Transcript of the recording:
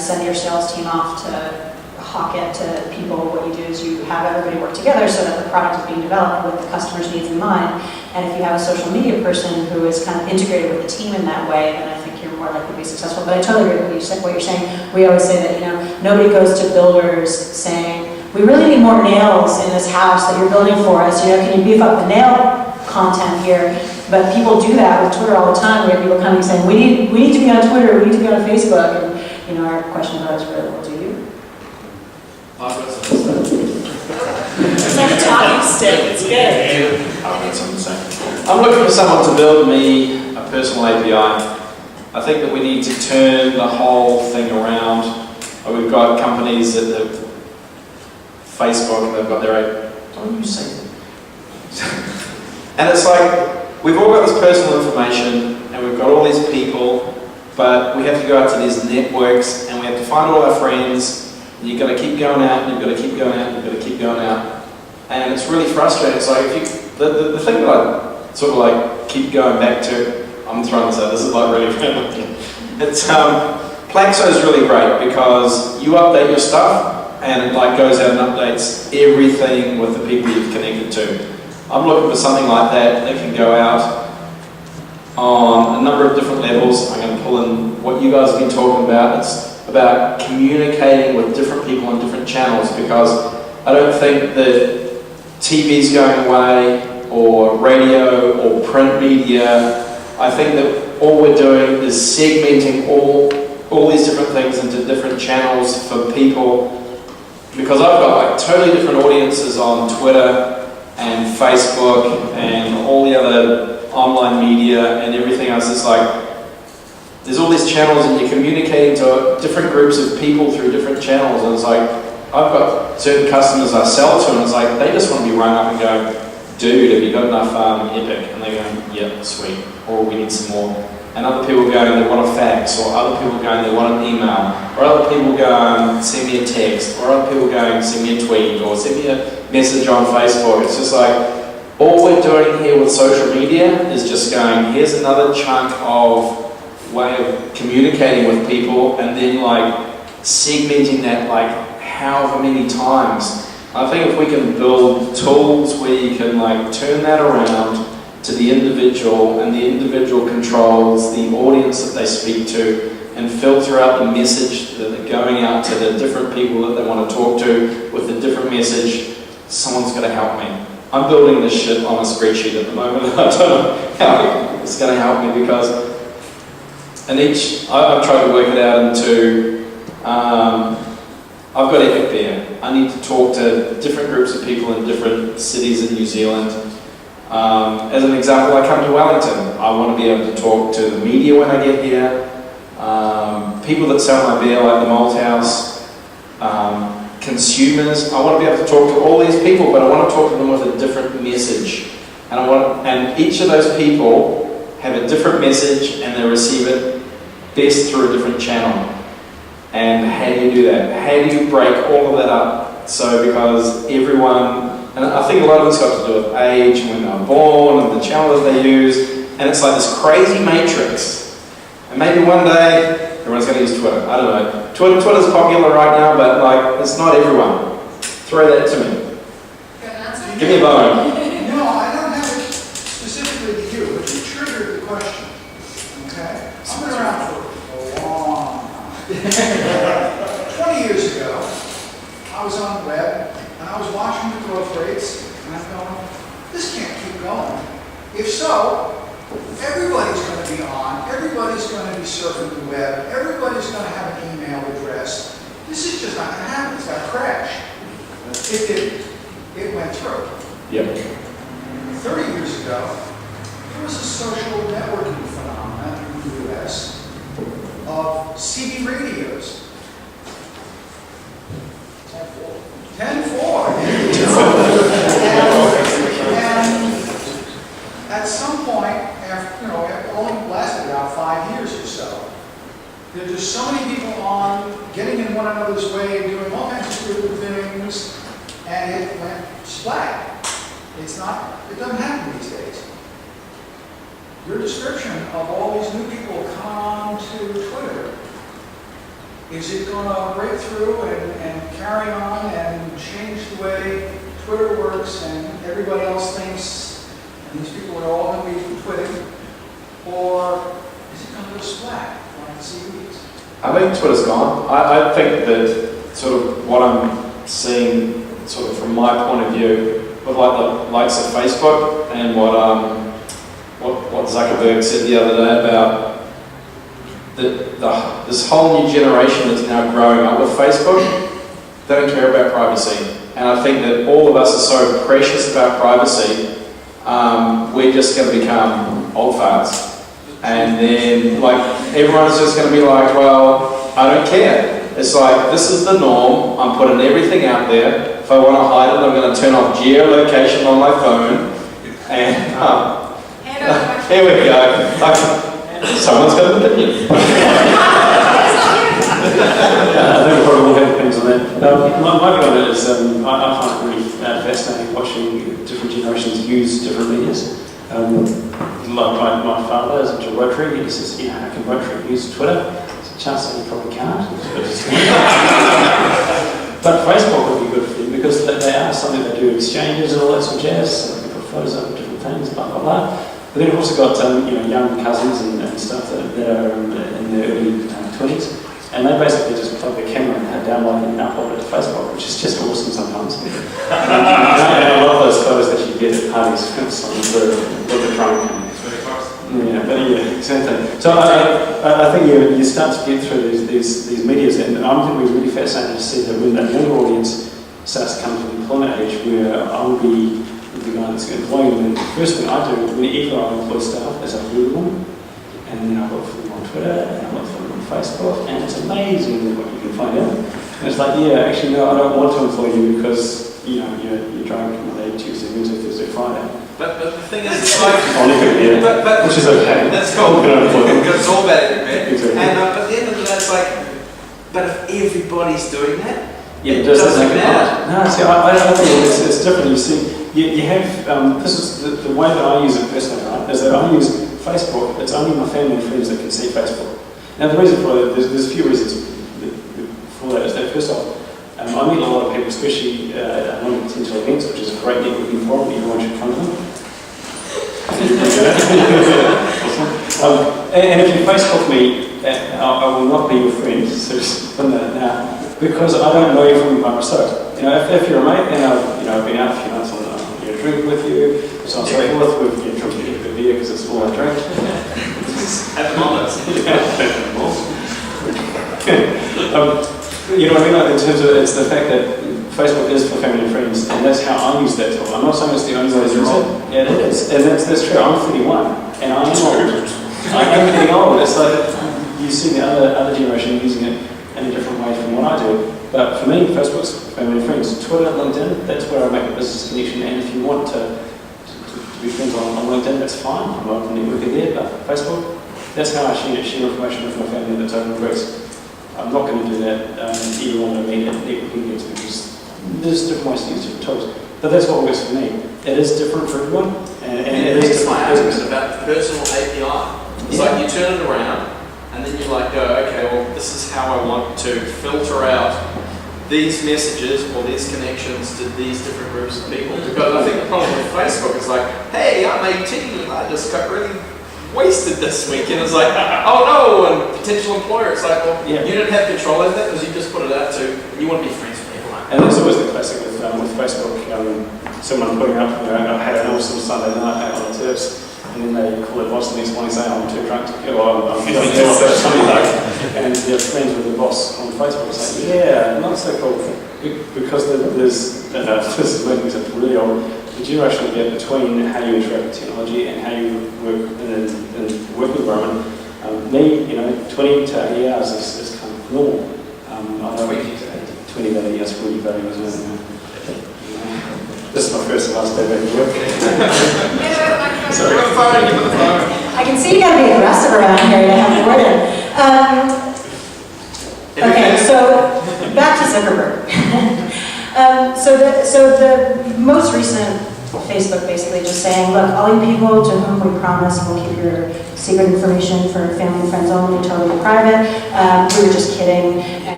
send your sales team off to hawk it to people. What you do is you have everybody work together so that the product is being developed with the customer's needs in mind. And if you have a social media person who is kind of integrated with the team in that way, then I think you're more likely to be successful. But I totally agree with what you're saying. We always say that, you know, nobody goes to builders saying, we really need more nails in this house that you're building for us. You know, can you beef up the nail content here? But people do that with Twitter all the time. We have people coming saying, we need to be on Twitter, we need to be on Facebook. And, you know, our question about is really, well, do you? I've got something to say. It's like a talking stick, it's good. I've got something to say. I'm looking for someone to build me a personal API. I think that we need to turn the whole thing around. We've got companies that have Facebook, they've got their own, don't you say that? And it's like, we've all got this personal information, and we've got all these people, but we have to go out to these networks, and we have to find all our friends. You've got to keep going out, and you've got to keep going out, and you've got to keep going out. And it's really frustrating. It's like, if you, the thing that I sort of like keep going back to, I'm throwing this out, this is like really random. It's, Plaxo is really great because you update your stuff, and it like goes out and updates everything with the people you've connected to. I'm looking for something like that that can go out on a number of different levels. I'm going to pull in what you guys have been talking about. It's about communicating with different people on different channels, because I don't think that TV's going away, or radio, or print media. I think that all we're doing is segmenting all these different things into different channels for people, because I've got like totally different audiences on Twitter and Facebook and all the other online media and everything else. It's like, there's all these channels and you're communicating to different groups of people through different channels, and it's like, I've got certain customers I sell to, and it's like, they just want to be rung up and go, dude, have you got enough Epic? And they're going, yeah, sweet, or we need some more. And other people going, they want a fax, or other people going, they want an email, or other people going, send me a text, or other people going, send me a tweet, or send me a message on Facebook. It's just like, all we're doing here with social media is just going, here's another chunk of way of communicating with people, and then like segmenting that like however many times. I think if we can build tools where you can like turn that around to the individual, and the individual controls the audience that they speak to, and filter out the message that they're going out to the different people that they want to talk to with a different message, someone's going to help me. I'm building this shit on a spreadsheet at the moment. I don't know how it's going to help me, because I've tried to work it out into, I've got Epic there. I need to talk to different groups of people in different cities in New Zealand. As an example, I come to Wellington. I want to be able to talk to the media when I get here, people that sell my beer like the Malt House, consumers. I want to be able to talk to all these people, but I want to talk to them with a different message. And each of those people have a different message, and they receive it best through a different channel. And how do you do that? How do you break all of that up? So because everyone, and I think a lot of it's got to do with age, when they're born, and the channels they use, and it's like this crazy matrix. And maybe one day, everyone's going to use Twitter. I don't know. Twitter's popular right now, but like, it's not everyone. Throw that to me. Give me a bone. No, I don't have it specifically to you, but you triggered the question. Okay? I've been around for a long time. 20 years ago, I was on the web, and I was watching the growth rates, and I'm going, this can't keep going. If so, everybody's going to be on, everybody's going to be surfing the web, everybody's going to have an email address. This is just not going to happen. It's going to crash. It didn't. It went through. Yep. 30 years ago, there was a social networking phenomenon in the US of CB radios. 10-4. And at some point, after, it only lasted about 5 years or so, there's just so many people on, getting in one another's way, and doing all kinds of stupid things, and it went splat. It doesn't happen these days. Your description of all these new people coming on to Twitter Is it going to break through and carry on and change the way Twitter works and everybody else thinks, and these people are all going to be twitting? Or is it going to go splat like the CVs? I think Twitter's gone. I think that sort of what I'm seeing, sort of from my point of view, with like the likes of Facebook and what Zuckerberg said the other day about this whole new generation that's now growing up with Facebook, they don't care about privacy. And I think that all of us are so precious about privacy, we're just going to become old farts. And then, like, everyone's just going to be like, well, I don't care. It's like, this is the norm. I'm putting everything out there. If I want to hide it, I'm going to turn off geolocation on my phone. And here we go. Someone's got an opinion. I think we probably all have opinions on that. My view on it is, I find it really fascinating watching different generations use different medias. Like my father is into Rotary. He says, how can Rotary use Twitter? There's a chance that he probably can't. But Facebook would be good for them because they are something they do exchanges and all that sort of jazz. So they put photos up of different things, blah blah blah. But then we've also got young cousins and stuff that are in their early 20s. And they basically just plug their camera and download it and upload it to Facebook, which is just awesome sometimes. And I love those photos that you get at parties with the drunk. Exactly. So I think you start to get through these medias, and I think it's really fascinating to see that when that younger audience starts to come to the employment age, where I'll be the guy that's employing them. And the first thing I do whenever I employ staff is I Google them, and then I look for them on Twitter, and I look for them on Facebook, and it's amazing what you can find out. And it's like, actually no, I don't want to employ you because you're drunk Monday, Tuesday, Wednesday, Thursday, Friday. But the thing is, it's like, which is okay. That's cool. Because it's all about it, man. Exactly. And but at the end of the day, it's like, but if everybody's doing that, it doesn't matter. No, see, I think it's different. You see, you have this is the way that I use it personally, right? Is that I use Facebook. It's only my family and friends that can see Facebook. Now, the reason for that, there's a few reasons for that. Is that first off, I meet a lot of people, especially at non-potential events, which is a great networking forum. Everyone should come to them. And if you Facebook me, I will not be your friend. So just put that now, because I don't know you from my start. If you're a mate, and I've been out a few months on a drink with you, so on and so forth. We've drinking a bit of beer because it's all I drink. At the moment. You know what I mean? Like in terms of it's the fact that Facebook is for family and friends, and that's how I use that tool. I'm not saying it's the only way to use it. Yeah, it is, and that's true. I'm 31, and I am old. I am getting old. It's like you see the other generation using it in a different way from what I do. But for me, Facebook's for family and friends. Twitter, LinkedIn, that's where I make a business connection. And if you want to be friends on LinkedIn, that's fine. I'm open networking there. But Facebook, that's how I share information with my family that's over in Greece. I'm not going to do that even on a networking events because there's different ways to use different tools. But that's what works for me. It is different for everyone. And it is my argument about the personal API. It's like you turn it around and then you like go, okay, well, this is how I want to filter out these messages or these connections to these different groups of people. Because I think the problem with Facebook is like, hey, I'm 18 and I just got really wasted this week, and it's like, oh no, and potential employer, it's like, well, you didn't have control over that because you just put it out to, and you want to be friends with people. And that's always the classic with Facebook, someone putting up, I had an awesome Sunday night out on the tips, and then they call their boss the next morning saying, I'm too drunk to kill, I'm feeling ill, something like that, and they're friends with the boss on Facebook saying, yeah, not so cool, because there's, this is making something really old, the generational gap between how you interact with technology and how you work in a work environment. Me, 20 to 80 hours is kind of normal. 20 to 80 hours really valuable. This is my first and last day back at work. Sorry. Give the phone. I can see you gotta be aggressive around here to have the word in. Okay, so back to Zuckerberg. So the most recent Facebook basically just saying, look, all you people to whom we promise we'll keep your secret information for family and friends only, totally private, we were just kidding.